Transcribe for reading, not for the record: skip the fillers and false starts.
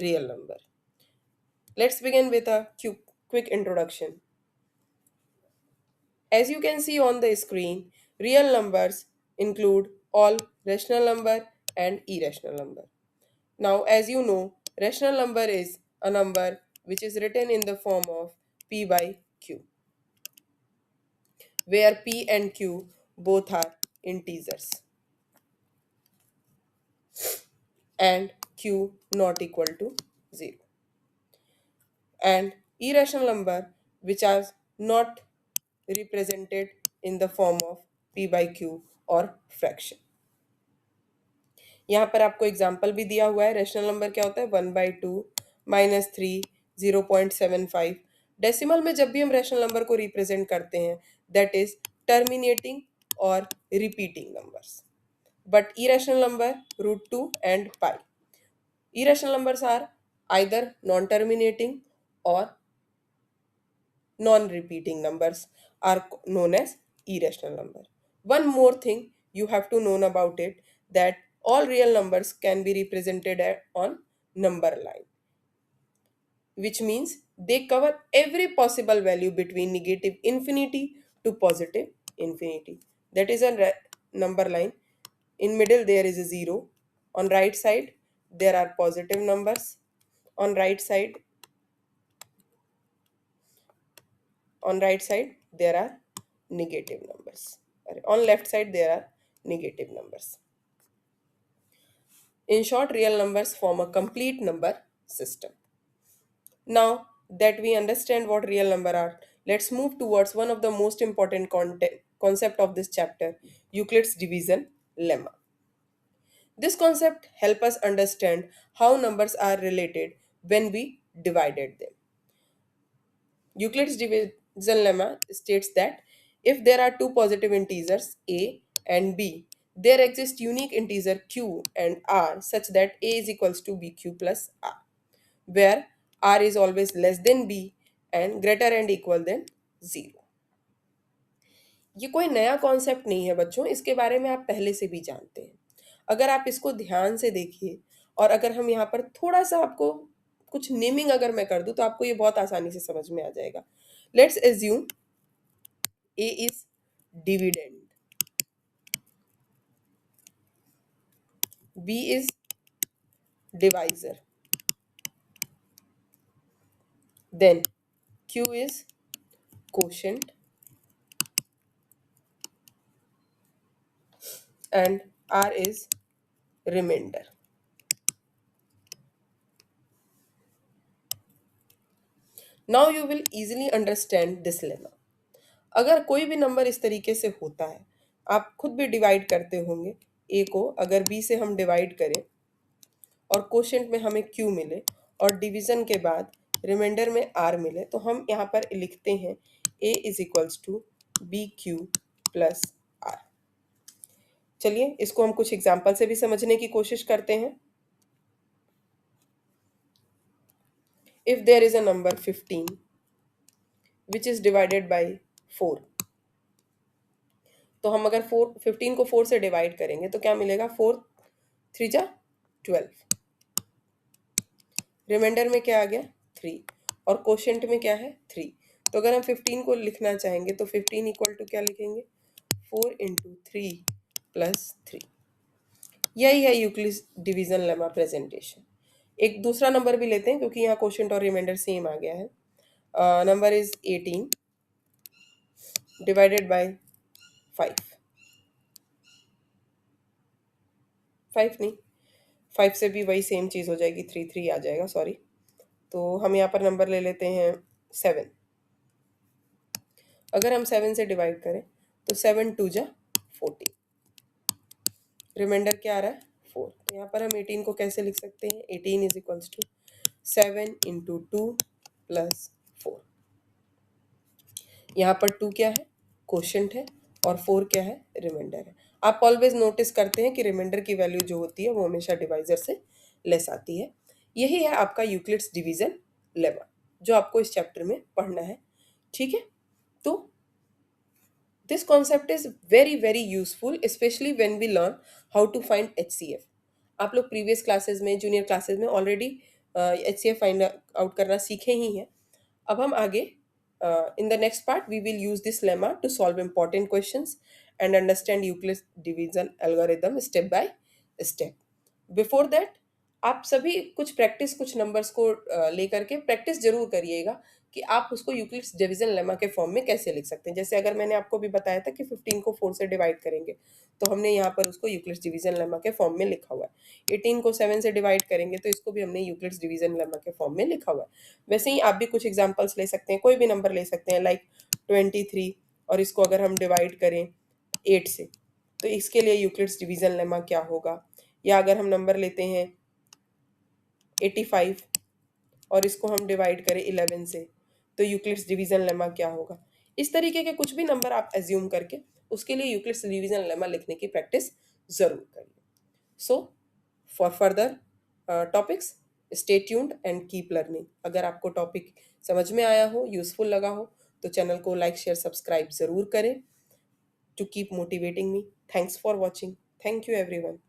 real number. Let's begin with a quick introduction. As you can see on the screen, real numbers include all rational number and irrational number. Now, as you know, rational number is a number which is written in the form of p by q, where p and q both are integers and q not equal to 0. And irrational number which are not represented in the form of p by q और fraction. यहाँ पर आपको example भी दिया हुआ है. Rational number क्या होता है? 1/2, -3, 0.75. डेसिमल में जब भी हम रेशनल नंबर को रिप्रेजेंट करते हैं दैट इज टर्मिनेटिंग और repeating numbers. But irrational number √2 and pi. Irrational numbers are either non-terminating or non-repeating numbers are known as irrational number. One more thing you have to know about it, that all real numbers can be represented on number line, which means they cover every possible value between negative infinity to positive infinity. That is a number line. In middle there is a 0. On right side there are positive numbers. On right side there are negative numbers. On left side there are negative numbers. In short, real numbers form a complete number system. Now that we understand what real number are, let's move towards one of the most important concept of this chapter, Euclid's division lemma. This concept help us understand how numbers are related when we divided them. Euclid's division lemma states that if there are two positive integers a and b, there exists unique integer q and r such that a is equals to bq plus r, where r is always less than b and greater and equal than 0. ये कोई नया concept नहीं है बच्चों, इसके बारे में आप पहले से भी जानते हैं. अगर आप इसको ध्यान से देखिए और अगर हम यहाँ पर थोड़ा सा आपको कुछ नेमिंग अगर मैं कर दूं तो आपको ये बहुत आसानी से समझ में आ जाएगा. Let's assume a is dividend, b is divisor, then q is quotient and r is remainder. Now you will easily understand this lemma. अगर कोई भी नंबर इस तरीके से होता है, आप खुद भी डिवाइड करते होंगे. a को अगर b से हम डिवाइड करें और कोशेंट में हमें q मिले और डिवीजन के बाद रिमाइंडर में r मिले, तो हम यहाँ पर लिखते हैं a is equals to B Q plus R. चलिए इसको हम कुछ एग्जाम्पल से भी समझने की कोशिश करते हैं. If there is a number 15 which is divided by 4, तो हम अगर 15 को 4 से डिवाइड करेंगे तो क्या मिलेगा? 4 3 जा 12. रिमाइंडर में क्या आ गया? 3 और कोशेंट में क्या है? 3. तो अगर हम 15 को लिखना चाहेंगे तो 15 इक्वल टू क्या लिखेंगे? 4 इंटू 3 प्लस 3. यही है यूक्लिड डिवीजन लेमा प्रेजेंटेशन. एक दूसरा नंबर भी लेते हैं क्योंकि यहाँ कोशेंट और रिमाइंडर सेम आ गया है. Number is 18 divided by 5. 5 नहीं, 5 से भी वही सेम चीज़ हो जाएगी, 3 3 आ जाएगा, सॉरी. तो हम यहाँ पर नंबर ले लेते हैं 7. अगर हम 7 से डिवाइड करें तो 7 2 जा 14. रिमाइंडर क्या आ रहा है? 4. तो यहाँ पर हम 18 को कैसे लिख सकते हैं? 18 is equals to 7 into 2 plus 4. यहाँ पर 2 क्या है? कोशेंट है और 4 क्या है? रिमाइंडर है. आप ऑलवेज नोटिस करते हैं कि रिमाइंडर की वैल्यू जो होती है वो हमेशा डिवाइजर से लेस आती है. यही है आपका यूक्लिड्स डिवीजन लेमा जो आपको इस चैप्टर में पढ़ना है. ठीक है, तो this concept is very very useful specially when we learn how to find HCF. आप लोग प्रीवियस क्लासेस में, जूनियर क्लासेस में ऑलरेडी HCF फाइंड आउट करना सीखे ही हैं। अब हम आगे in the next part we will use this lemma to solve important questions and understand Euclid division algorithm step by step. Before that आप सभी कुछ प्रैक्टिस, कुछ नंबर्स को लेकर के प्रैक्टिस जरूर करिएगा कि आप उसको यूक्लिड्स डिवीजन लेमा के फॉर्म में कैसे लिख सकते हैं। जैसे अगर मैंने आपको भी बताया था कि 15 को 4 से डिवाइड करेंगे, तो हमने यहाँ पर उसको यूक्लिड्स डिवीजन लेमा के फॉर्म में लिखा हुआ है। 18 को 7 से डिवाइड करेंगे तो इसको भी हमने यूक्लिड्स डिवीजन लेमा के फॉर्म में लिखा हुआ है। वैसे ही आप भी कुछ एग्जांपल्स ले सकते हैं, कोई भी नंबर ले सकते हैं, लाइक 23, और इसको अगर हम डिवाइड करें 8 से तो इसके लिए यूक्लिड्स डिवीजन लेमा क्या होगा। या अगर हम नंबर लेते हैं 85 और इसको हम डिवाइड करें 11 से तो यूक्लिड्स डिवीजन लेमा क्या होगा। इस तरीके के कुछ भी नंबर आप एज्यूम करके उसके लिए यूक्लिड्स डिवीजन लेमा लिखने की प्रैक्टिस जरूर करिए। So for further topics stay tuned and keep learning. अगर आपको टॉपिक समझ में आया हो, यूजफुल लगा हो, तो चैनल को लाइक शेयर सब्सक्राइब जरूर करें to keep motivating me. Thanks for watching. Thank you everyone.